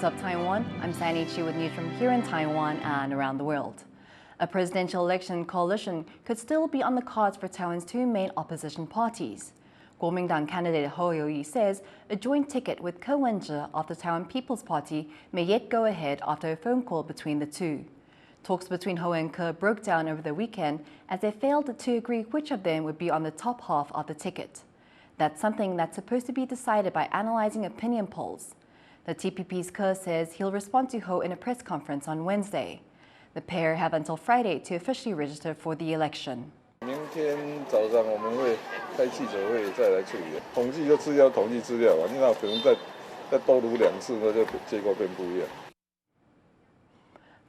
What's up, Taiwan? I'm Sandy Chu with news from here in Taiwan and around the world. A presidential election coalition could still be on the cards for Taiwan's two main opposition parties. Kuomintang candidate Hou Yu-ih says a joint ticket with Ko Wen-je of the Taiwan People's Party may yet go ahead after a phone call between the two. Talks between Hou and Ko broke down over the weekend as they failed to agree which of them would be on the top half of the ticket. That's something that's supposed to be decided by analyzing opinion polls. The TPP's Ko says he'll respond to Hou in a press conference on Wednesday. The pair have until Friday to officially register for the election. 明天早上我们会开记者会再来处理。统计就是要统计资料嘛，那可能再多读2次，那就结果变不一样。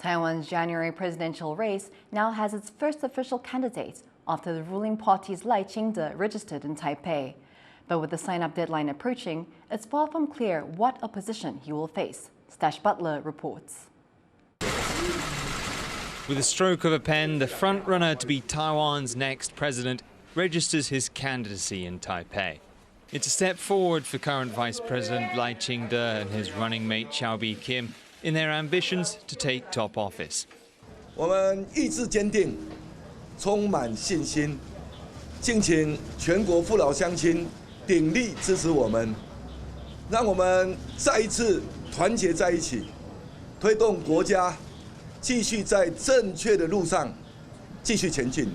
Taiwan's January presidential race now has its first official candidate after the ruling party's Lai Ching-te registered in Taipei. But with the sign-up deadline approaching, it's far from clear what opposition he will face. Stash Butler reports. With a stroke of a pen, the front-runner to be Taiwan's next president registers his candidacy in Taipei. It's a step forward for current Vice President Lai Ching-te and his running mate Chow Bi-kim in their ambitions to take top office. 我们意志坚定，充满信心，敬请全国父老乡亲鼎力支持我们，让我们再一次团结在一起，推动国家继续在正确的路上继续前进。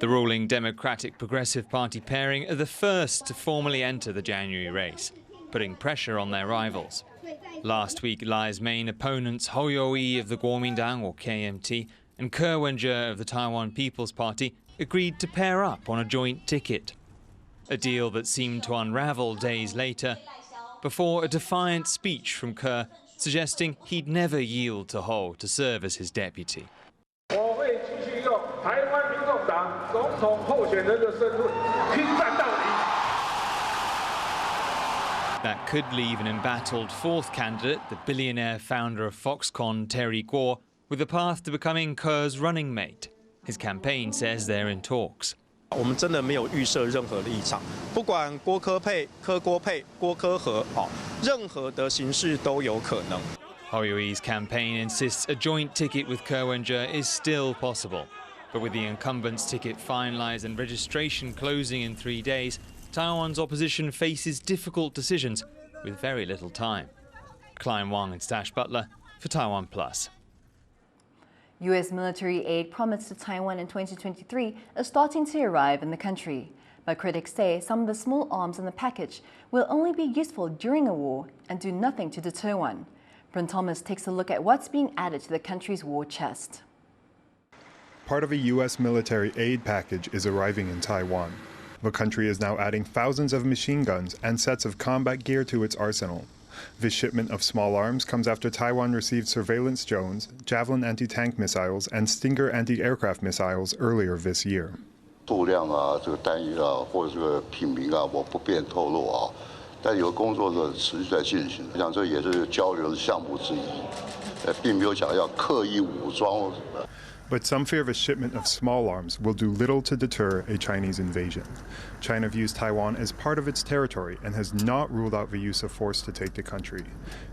The ruling Democratic Progressive Party pairing are the first to formally enter the January race, putting pressure on their rivals. Last week, Lai's main opponents, Hou Yu-ih of the Kuomintang, or KMT, and Ko Wen-je of the Taiwan People's Party agreed to pair up on a joint ticket. A deal that seemed to unravel days later, before a defiant speech from Ko suggesting he'd never yield to Hou to serve as his deputy. That could leave an embattled fourth candidate, the billionaire founder of Foxconn, Terry Kuo, with a path to becoming Ko's running mate. His campaign says they're in talks. 我们真的没有预设任何立场，不管郭柯配、柯郭配、郭柯和，任何的形式都有可能。 Hou Yu-ih's campaign insists a joint ticket with Ko Wen-je is still possible. But with the incumbent's ticket finalised and registration closing in 3 days, Taiwan's opposition faces difficult decisions with very little time. Klein Wang and Stash Butler for TaiwanPlus. U.S. military aid promised to Taiwan in 2023 is starting to arrive in the country. But critics say some of the small arms in the package will only be useful during a war and do nothing to deter one. Bryn Thomas takes a look at what's being added to the country's war chest. Part of a U.S. military aid package is arriving in Taiwan. The country is now adding thousands of machine guns and sets of combat gear to its arsenal. This shipment of small arms comes after Taiwan received surveillance drones, Javelin anti-tank missiles, and Stinger anti-aircraft missiles earlier this year. 数量啊，这个单位啊，或者这个品名啊，我不便透露啊。但有工作的持续在进行，我想这也是交流的项目之一，并没有想要刻意武装。 But some fear the shipment of small arms will do little to deter a Chinese invasion. China views Taiwan as part of its territory and has not ruled out the use of force to take the country.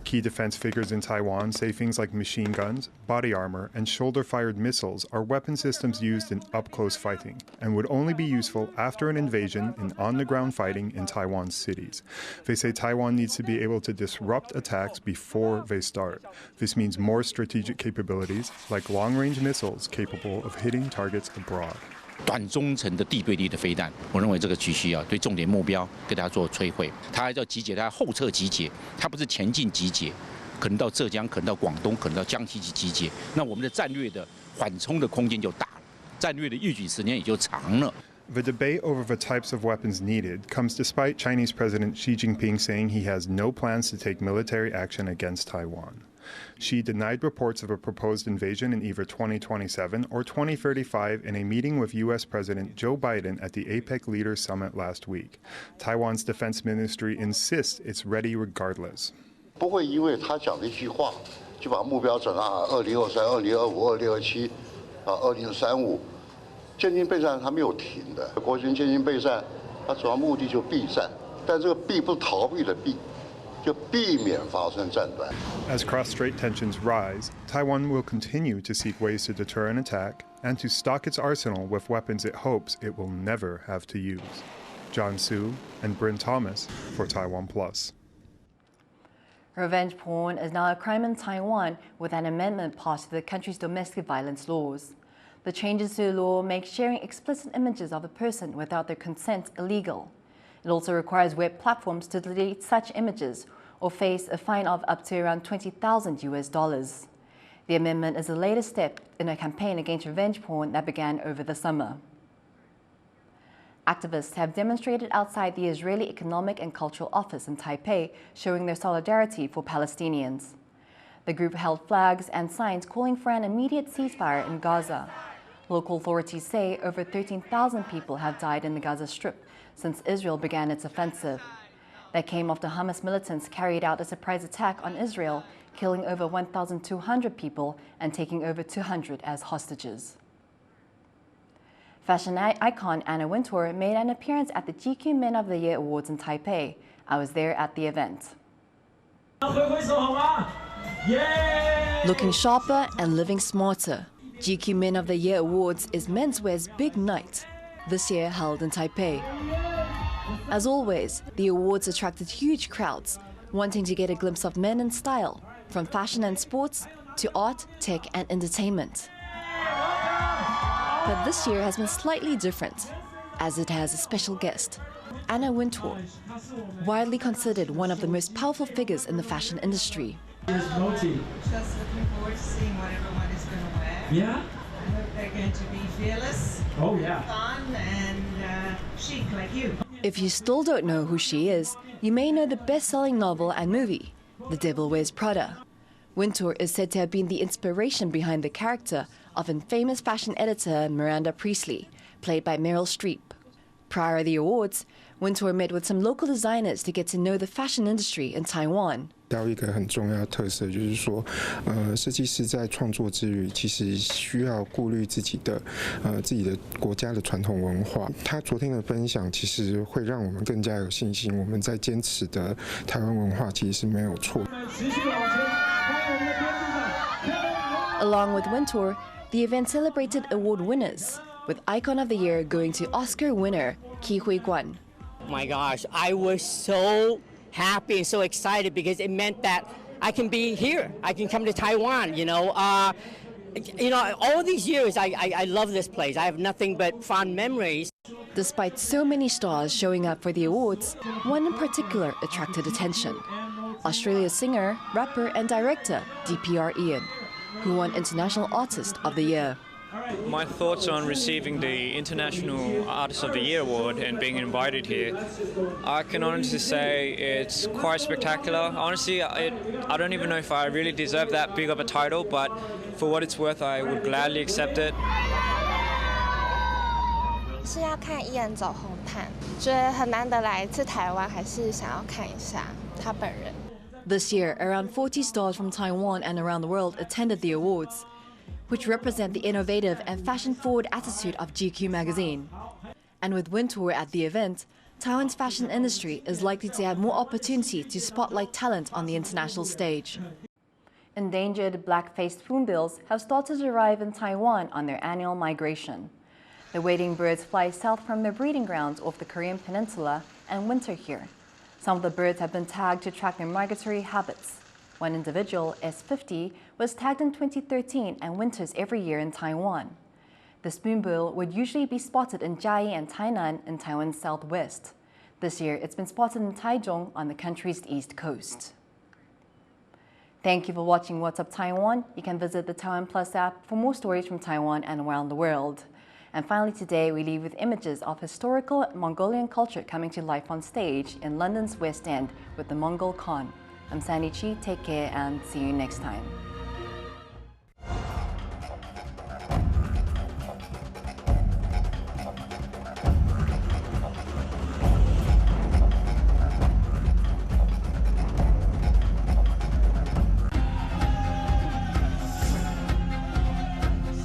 Key defense figures in Taiwan say things like machine guns, body armor, and shoulder-fired missiles are weapon systems used in up-close fighting and would only be useful after an invasion in on-the-ground fighting in Taiwan's cities. They say Taiwan needs to be able to disrupt attacks before they start. This means more strategic capabilities, like long-range missiles capable of hitting targets abroad. 短中程的地对地的飞弹，我认为这个必须要对重点目标给它做摧毁。它还要集结，它要后撤集结，它不是前进集结，可能到浙江，可能到广东，可能到江西去集结。那我们的战略的缓冲的空间就大了，战略的预举时间也就长了。 The debate over the types of weapons needed comes despite Chinese President Xi Jinping saying he has no plans to take military action against Taiwan. Xi denied reports of a proposed invasion in either 2027 or 2035 in a meeting with U.S. President Joe Biden at the APEC Leaders Summit last week. Taiwan's defense ministry insists it's ready regardless. 不会因为他讲的一句话，就把目标整啊，2023、2025、2027啊、2035，渐进备战它没有停的。国军渐进备战，它主要目的就避战，但这个避不是逃避的避，就避免发生战端。 As cross-strait tensions rise, Taiwan will continue to seek ways to deter an attack and to stock its arsenal with weapons it hopes it will never have to use. John Su and Bryn Thomas for TaiwanPlus. Revenge porn is now a crime in Taiwan with an amendment passed to the country's domestic violence laws. The changes to the law make sharing explicit images of a person without their consent illegal. It also requires web platforms to delete such images or face a fine of up to around $20,000 US. The amendment is the latest step in a campaign against revenge porn that began over the summer. Activists have demonstrated outside the Israeli Economic and Cultural Office in Taipei, showing their solidarity for Palestinians. The group held flags and signs calling for an immediate ceasefire in Gaza. Local authorities say over 13,000 people have died in the Gaza Strip since Israel began its offensive. That came after Hamas militants carried out a surprise attack on Israel, killing over 1,200 people and taking over 200 as hostages. Fashion icon Anna Wintour made an appearance at the GQ Men of the Year Awards in Taipei. I was there at the event. Looking sharper and living smarter, GQ Men of the Year Awards is menswear's big night, this year held in Taipei. As always, the awards attracted huge crowds, wanting to get a glimpse of men in style, from fashion and sports to art, tech and entertainment. But this year has been slightly different, as it has a special guest, Anna Wintour, widely considered one of the most powerful figures in the fashion industry. Just looking forward to seeing what everyone is going to wear. Yeah? I hope they're going to be fearless, fun and chic like you. If you still don't know who she is, you may know the best-selling novel and movie, The Devil Wears Prada. Wintour is said to have been the inspiration behind the character of infamous fashion editor Miranda Priestley, played by Meryl Streep. Prior to the awards, Wintour met with some local designers to get to know the fashion industry in Taiwan. 到一个很重要的特色就是说，设计师在创作之余，其实需要顾虑自己的国家的传统文化。他昨天的分享其实会让我们更加有信心，我们在坚持的台湾文化其实是没有错。Along with Wintour, the event celebrated award winners, with Icon of the Year going to Oscar winner Ki Hui-kwan. Oh my gosh, I was so happy and so excited because it meant that I can be here. I can come to Taiwan, all these years I love this place. I have nothing but fond memories. Despite so many stars showing up for the awards, one in particular attracted attention. Australia's singer, rapper and director DPR Ian, who won International Artist of the Year. My thoughts on receiving the International Artist of the Year award and being invited here, I can honestly say it's quite spectacular. Honestly, I don't even know if I really deserve that big of a title, but for what it's worth, I would gladly accept it. 是要看艺人走红毯，觉得很难得来一次台湾，还是想要看一下他本人。 This year, around 40 stars from Taiwan and around the world attended the awards, which represent the innovative and fashion-forward attitude of GQ magazine. And with Wintour at the event, Taiwan's fashion industry is likely to have more opportunity to spotlight talent on the international stage. Endangered black-faced spoonbills have started to arrive in Taiwan on their annual migration. The wading birds fly south from their breeding grounds off the Korean peninsula and winter here. Some of the birds have been tagged to track their migratory habits. One individual, S50, was tagged in 2013 and winters every year in Taiwan. The spoonbill would usually be spotted in Jiayi and Tainan in Taiwan's southwest. This year, it's been spotted in Taichung on the country's east coast. Thank you for watching What's Up Taiwan. You can visit the TaiwanPlus app for more stories from Taiwan and around the world. And finally today, we leave with images of historical Mongolian culture coming to life on stage in London's West End with the Mongol Con. I'm Sandy Chi, take care and see you next time.